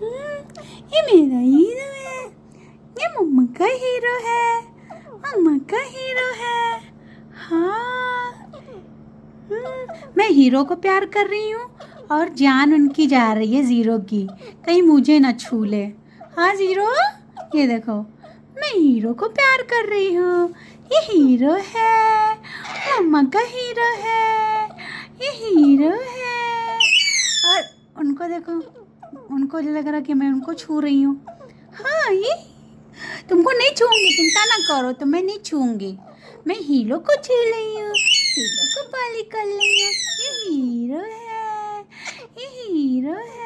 ये मेरा हीरो है, ये मम्मा का हीरो है, मम्मा का हीरो है। हाँ, मैं हीरो को प्यार कर रही हूँ और जान उनकी जा रही है ज़ीरो की, कहीं मुझे ना छू ले। हाँ ज़ीरो, ये देखो, मैं हीरो को प्यार कर रही हूँ। ये हीरो है, मम्मा का हीरो है, ये हीरो है। और उनको देखो, उनको लग रहा कि मैं उनको छू रही हूँ। हाँ, ये तुमको नहीं छूऊंगी, चिंता ना करो, तो मैं नहीं छूऊंगी। मैं हीरो को छू रही हूँ, हीरो को पाली कर रही हूँ। ये हीरो है, ये हीरो है।